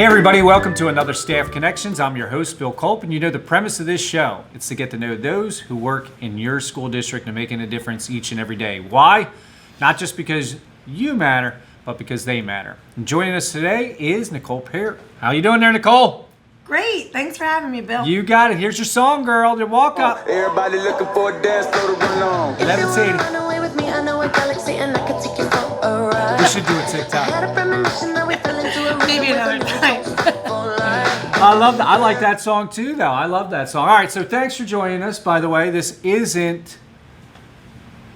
Hey everybody, welcome to another Staff Connections. I'm your host, Bill Culp, and you know the premise of this show, it's to get to know those who work in your school district and making a difference each and every day. Why? Not just because you matter, but because they matter. And joining us today is Nicole Peart. How you doing there, Nicole? Great, thanks for having me, Bill. You got it. Here's your song, girl. Then walk up. Everybody looking for a dance floor to run on. Levitating. We should do a TikTok. Maybe another time. I love that. I like that song too, though. I love that song. All right, so thanks for joining us. By the way, this isn't.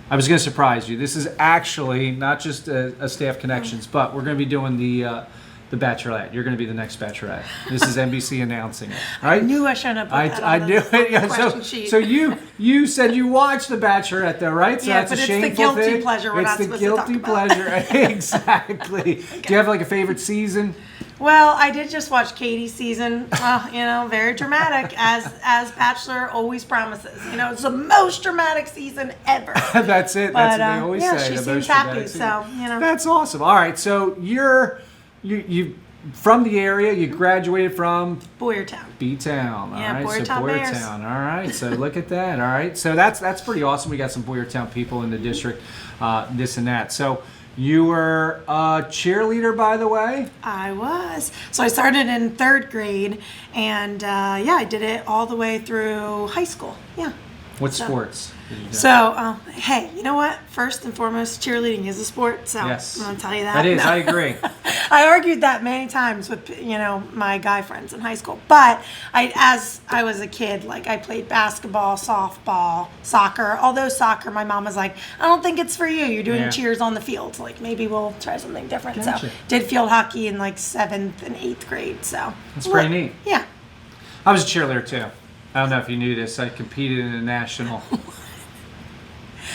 I was going to surprise you. This is actually not just a Staff Connections, but we're going to be doing the Bachelorette. You're going to be the next Bachelorette. This is NBC announcing it. Right? I knew I shouldn't have put that on I knew it. Yeah, question sheet. So you said you watched the Bachelorette, though, right? So Yeah, that's but a it's the shameful guilty thing. pleasure we're not It's the supposed to talk guilty about. pleasure. Exactly. Do you have like a favorite season? Well, I did just watch Katie's season. Very dramatic, as Bachelor always promises. It's the most dramatic season ever. That's it. That's what they always yeah, say. she the seems most happy. dramatic So season. That's awesome. All right, so you from the area. You graduated from Boyertown. B-Town. All Yeah, right, Boyertown so Bears. Boyertown. All right, so look at that. All right, so that's pretty awesome. We got some Boyertown people in the district, this and that. So you were a cheerleader, by the way. I was. So I started in third grade, and I did it all the way through high school. Yeah. What sports did you do? So, hey, you know what? First and foremost, cheerleading is a sport. So Yes. I'm going to tell you that. That is, No. I agree. I argued that many times with, my guy friends in high school. But as I was a kid, I played basketball, softball, soccer. Although soccer, my mom was like, I don't think it's for you. You're doing Yeah. cheers on the field. So, maybe we'll try something different. Gotcha. So did field hockey in 7th and 8th grade. So That's pretty neat. Yeah. I was a cheerleader too. I don't know if you knew this. I competed in a national.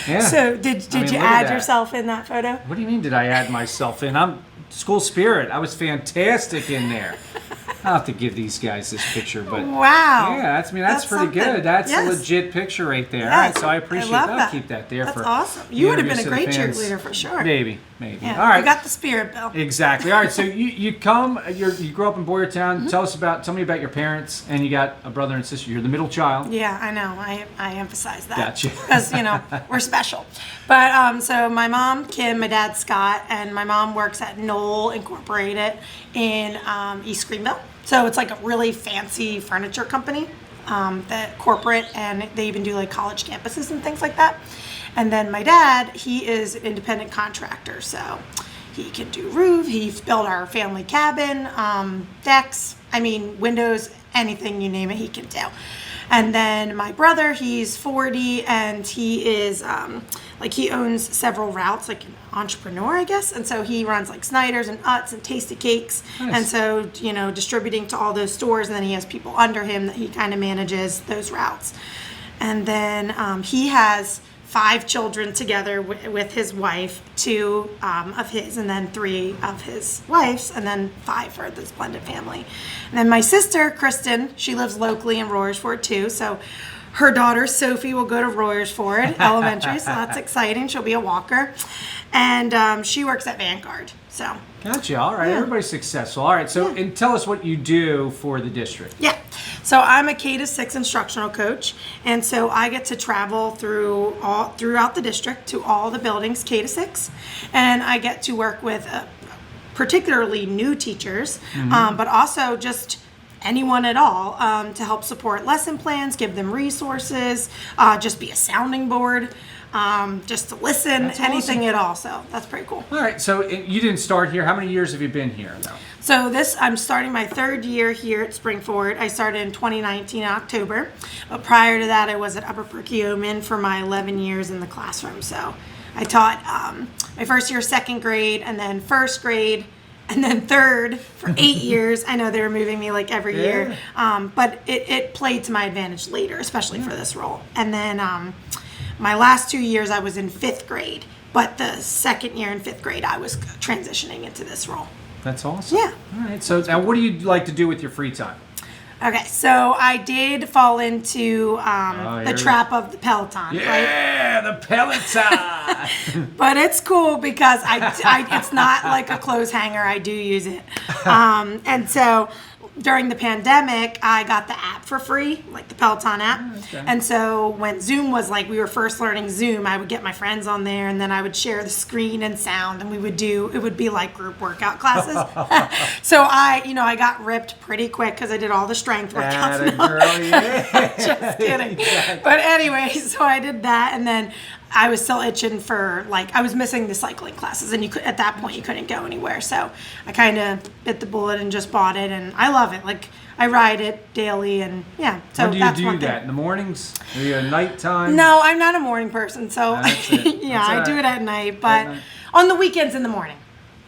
Yeah. So did mean, you look at add that. yourself in that photo? What do you mean? Did I add myself in? I'm school spirit. I was fantastic in there. I'll have to give these guys this picture, but Wow. yeah, that's pretty something. good. That's Yes. a legit picture right there. Yes. All right, so I appreciate love that. I'll keep that there. That's for awesome. the You would have been a interviews great to the fans. cheerleader for sure. Maybe. Yeah. All right. You got the spirit, Bill. Exactly. All right. So you grew up in Boyertown. Mm-hmm. Tell me about your parents, and you got a brother and sister. You're the middle child. Yeah, I know. I emphasize that. Gotcha. Because, we're special. But so my mom, Kim, my dad, Scott, and my mom works at Knoll Incorporated in East Greenville. So it's a really fancy furniture company, that corporate, and they even do college campuses and things like that. And then my dad, he is an independent contractor, so he can do roof. He's built our family cabin, decks, windows, anything you name it, he can do. And then my brother, he's 40, and he is he owns several routes, an entrepreneur, I guess. And so he runs Snyder's and Utz and Tasty Cakes. Nice. And so, distributing to all those stores. And then he has people under him that he kind of manages those routes. And then he has 5 children together with his wife, 2 of his, and then 3 of his wife's, and then 5 for this blended family. And then my sister, Kristen, she lives locally in Royersford too. So her daughter, Sophie, will go to Royersford Elementary, so that's exciting. She'll be a walker. And she works at Vanguard, so. Gotcha. All right. Yeah. Everybody's successful. All right. So, and tell us what you do for the district. Yeah. So I'm a K-6 instructional coach, and so I get to travel throughout the district to all the buildings, K-6, and I get to work with particularly new teachers, but also just anyone at all, to help support lesson plans, give them resources, just be a sounding board. Just to listen, That's anything awesome. at all. So that's pretty cool. All right. So you didn't start here. How many years have you been here now? So I'm starting my 3rd year here at Springford. I started in 2019 in October. But prior to that, I was at Upper Perkiomen for my 11 years in the classroom. So I taught my first year, 2nd grade, and then 1st grade, and then 3rd for 8 years. I know they were moving me every year. But it played to my advantage later, especially for this role. And then my last 2 years, I was in 5th grade, but the 2nd year in 5th grade, I was transitioning into this role. That's awesome. Yeah. All right. So now, what do you like to do with your free time? Okay, so I did fall into the trap of the Peloton, right? Yeah, the Peloton. But it's cool because it's not like a clothes hanger. I do use it. And so during the pandemic, I got the app for free, like the Peloton app. Oh, okay. And so when Zoom was like, we were first learning Zoom, I would get my friends on there and then I would share the screen and sound and it would be like group workout classes. So I got ripped pretty quick because I did all the strength workouts. Atta girl, yeah. Just kidding. Exactly. But anyway, so I did that and then I was still itching for, like, I was missing the cycling classes, and at that point you couldn't go anywhere. So I kind of bit the bullet and just bought it, and I love it. Like, I ride it daily, and yeah. So When do that's you one do thing. that? In the mornings? Are you a nighttime? No, I'm not a morning person, so That's it. yeah, That's all I do right. it at night, but night. on the weekends in the morning.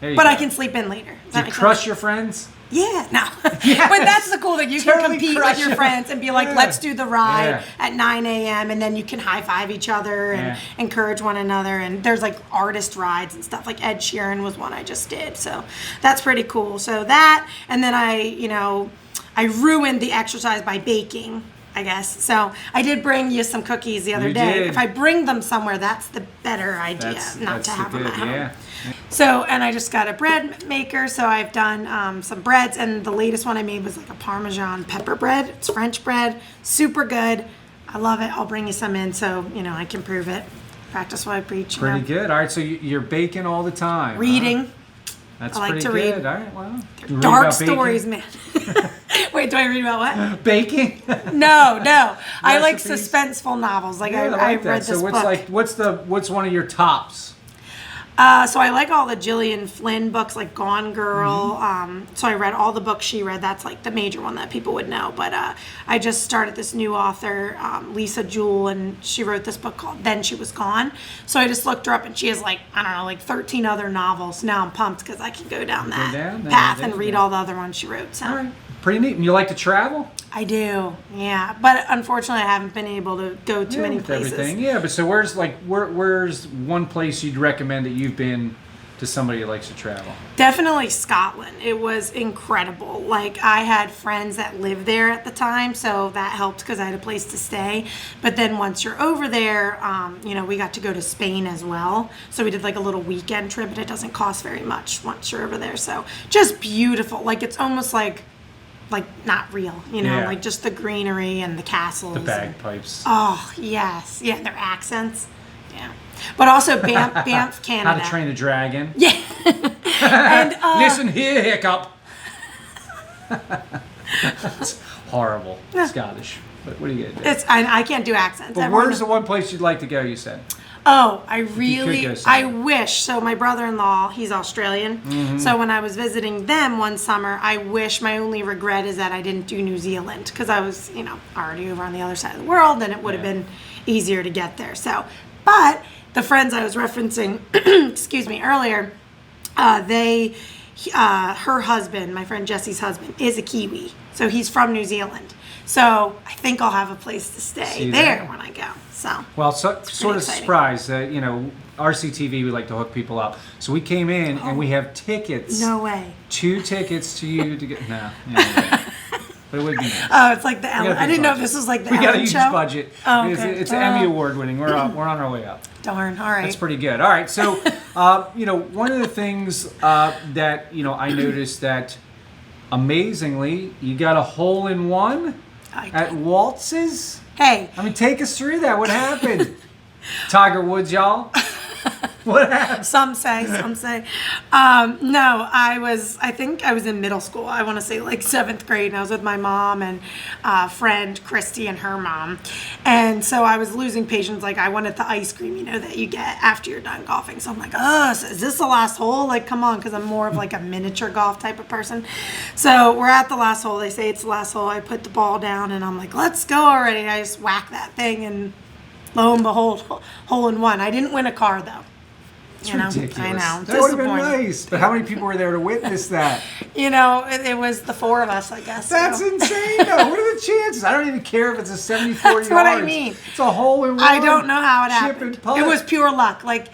There you But go. I can sleep in later. Does Do that you make crush sense? your friends? Yeah, no. Yes. But that's the cool thing. You Totally can compete crush with your them. friends and be like, Yeah. let's do the ride Yeah. at 9 a.m. And then you can high five each other and Yeah. encourage one another. And there's like artist rides and stuff. Like Ed Sheeran was one I just did. So that's pretty cool. So that, and then I ruined the exercise by baking, I guess. So I did bring you some cookies the other You day. did. If I bring them somewhere, that's the better idea, not to the have them at home. yeah. So, and I just got a bread maker, so I've done some breads, and the latest one I made was like a Parmesan pepper bread. It's French bread, super good. I love it. I'll bring you some in so, I can prove it. Practice what I preach. Pretty good. All right, so you're baking all the time. huh? Reading. That's I like pretty to good. read. All right, well. You read Dark about baking? stories, man. Wait, do I read about what? Baking? No. I like Recipes? suspenseful novels. Like Yeah, I like read that. this So book. what's one of your tops? So I like all the Gillian Flynn books, like Gone Girl. So I read all the books she read. That's like the major one that people would know. But I just started this new author, Lisa Jewell, and she wrote this book called Then She Was Gone. So I just looked her up, and she has like 13 other novels. Now I'm pumped because I can go down that down there, path there and you read go. all the other ones she wrote. So All right. Pretty neat. And you like to travel? I do, yeah. But unfortunately, I haven't been able to go too many with places. everything. Yeah, but so where's one place you'd recommend that you've been to somebody who likes to travel? Definitely Scotland. It was incredible. Like, I had friends that lived there at the time, so that helped because I had a place to stay. But then once you're over there, we got to go to Spain as well. So we did like a little weekend trip, and it doesn't cost very much once you're over there. So just beautiful. Like, it's almost like not real, Yeah. like just the greenery and the castles. The and- bagpipes. Oh, yes. Yeah, their accents. Yeah. But also Banff, Canada. How to Train a Dragon. Yeah. And Listen here, Hiccup. It's horrible. Scottish. But what are you gonna do? I can't do accents. But Everyone- where's the one place you'd like to go, you said? Oh, I could really, go I somewhere. wish. So my brother-in-law, he's Australian. Mm-hmm. So when I was visiting them one summer, I wish, my only regret is that I didn't do New Zealand because I was, already over on the other side of the world and it would have Yeah. been easier to get there. So, but the friends I was referencing, excuse me, earlier, her husband, my friend Jesse's husband, is a Kiwi. So he's from New Zealand. So I think I'll have a place to stay See there that? when I go. So Well, sort of exciting. surprised that, RCTV, we like to hook people up. So we came in and we have tickets. no way. 2 tickets to you to get. No. Yeah. But it would be nice. Oh, it's like the got a Ellen. I big didn't know if budget. this was like the We got a Ellen huge show. budget. Oh, okay. It's Emmy Award winning. We're on our way up. Darn. All right. That's pretty good. All right. So, one of the things that, I noticed that amazingly, you got a hole in one at Waltz's. Hey, I mean, take us through that. What happened? Tiger Woods, y'all. What happened? some say. No, I think I was in middle school. I want to say like 7th grade, and I was with my mom and friend Christy and her mom. And so I was losing patience. Like, I wanted the ice cream, that you get after you're done golfing. So I'm like, oh, so is this the last hole? Like, come on, because I'm more of like a miniature golf type of person. So we're at the last hole. They say it's the last hole. I put the ball down, and I'm like, let's go already. And I just whack that thing, and lo and behold, hole in one. I didn't win a car, though. It's ridiculous. I know. That would have been Disappointing. nice. But how many people were there to witness that? It was the 4 of us, I guess. That's so. insane, though. What are the chances? I don't even care if it's a 74 That's what I yards. mean. It's a hole in one. I don't know how it Chip happened. and putt. It was pure luck. Like,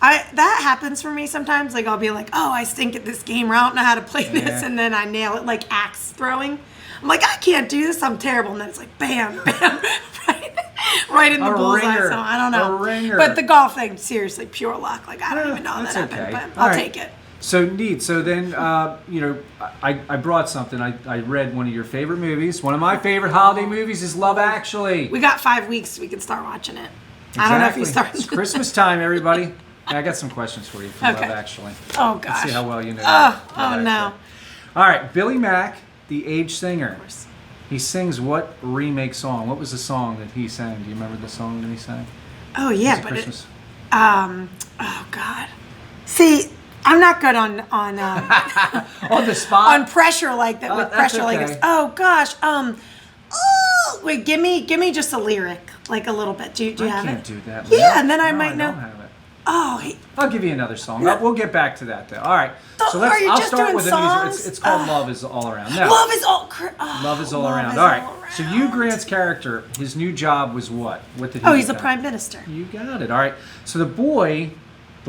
that happens for me sometimes. Like, I'll be like, oh, I stink at this game, or I don't know how to play this, Yeah. and then I nail it, like axe throwing. I'm like, I can't do this. I'm terrible. And then it's like, bam, bam, right in the bullseye. ringer. So I don't know. A ringer. But the golf thing, seriously, pure luck. Like, I don't even know how that That's happened, okay. but All I'll right. take it. So neat. So then, I brought something. I read one of your favorite movies. One of my favorite holiday movies is Love Actually. We got 5 weeks. We can start watching it. I don't know if you started. It's Christmas time, everybody. Yeah, I got some questions for you from Okay. Love Actually. Oh, Let's gosh. see how well you know. Oh, Love no. Actually. All right, Billy Mack, the age singer. course. He sings what remake song? What was the song that he sang? Do you remember the song that he sang? Oh, yeah, Was it but Christmas? oh, God. See, I'm not good on On the spot. on pressure like that, with that's pressure like okay. this. Oh, gosh. Wait, give me just a lyric, like a little bit. Do you I have can't it? do that. Yeah, man. and then I No, might know. don't have it. Oh, I'll give you another song. We'll get back to that, though. All right. So are you I'll just start doing with an easy. songs? It's called Love Is All Around. No. love is all. Love is all love around. is All right. all So around. Hugh Grant's character, his new job was what? What did he? Oh, he's the become? prime minister. You got it. All right. So the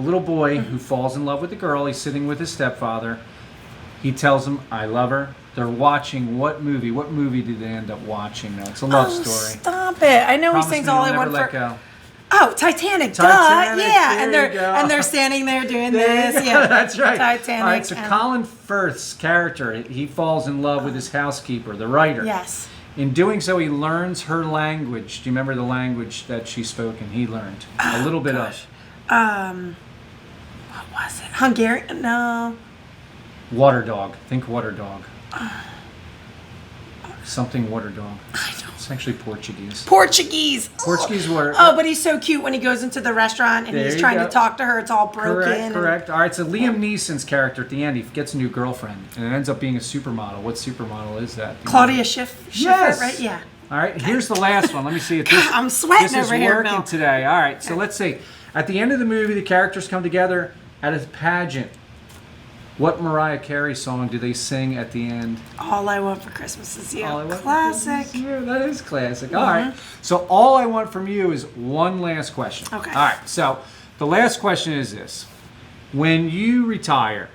little boy who falls in love with the girl, he's sitting with his stepfather. He tells him, "I love her." They're watching what movie? What movie did they end up watching? Now it's a love story. Stop it! I know Promise he sings me all you'll I never want let for. go. Oh, Titanic! Titanic, Yeah, there you go. and they're standing there doing There this. you go. Yeah, That's right. Titanic. All right, so and- Colin Firth's character, he falls in love with his housekeeper, the writer. Yes. In doing so, he learns her language. Do you remember the language that she spoke and he learned? A little bit of. What was it? Hungarian? No. Water dog. Think water dog. Something water dog. I don't. It's actually Portuguese. Portuguese. Portuguese water. Oh, but he's so cute when he goes into the restaurant and There he's you trying go. to talk to her. It's all broken. Correct, and- correct. All right, so Liam Neeson's character at the end, he gets a new girlfriend, and it ends up being a supermodel. What supermodel is that? Do you Claudia know? Schiffer, Yes. right? Yeah. All right, here's the last one. Let me see if this. I'm sweating this is over here, working Bill. today. All right, so let's see. At the end of the movie, the characters come together at a pageant. What Mariah Carey song do they sing at the end? All I Want for Christmas Is You. All I Want for Classic. Christmas is You. That is classic. All right. So all I want from you is one last question. Okay. All right. So the last question is this: when you retire,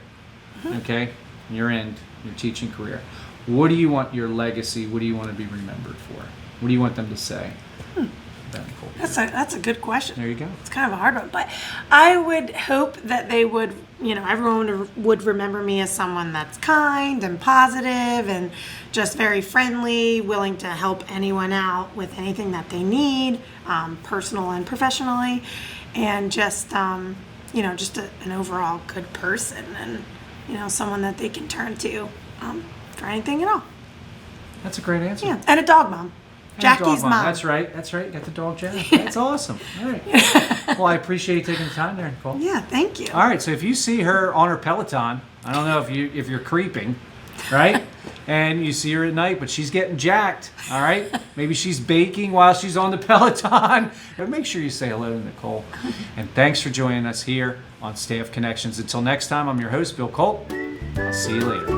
okay, you're in your teaching career. What do you want your legacy? What do you want to be remembered for? What do you want them to say? About Nicole Peart? That's a good question. There you go. It's kind of a hard one, but I would hope that they would, everyone would remember me as someone that's kind and positive and just very friendly, willing to help anyone out with anything that they need, personal and professionally, and just, just an overall good person and, someone that they can turn to for anything at all. That's a great answer. Yeah, and a dog mom. And a dog Jackie's mom. That's right. That's right. You got the dog Jack. That's awesome. All right. Well, I appreciate you taking the time there, Nicole. Yeah, thank you. All right, so if you see her on her Peloton, I don't know if you're creeping, right? And you see her at night, but she's getting jacked. All right, maybe she's baking while she's on the Peloton. But make sure you say hello to Nicole. And thanks for joining us here on Staff Connections. Until next time, I'm your host, Bill Colt. I'll see you later.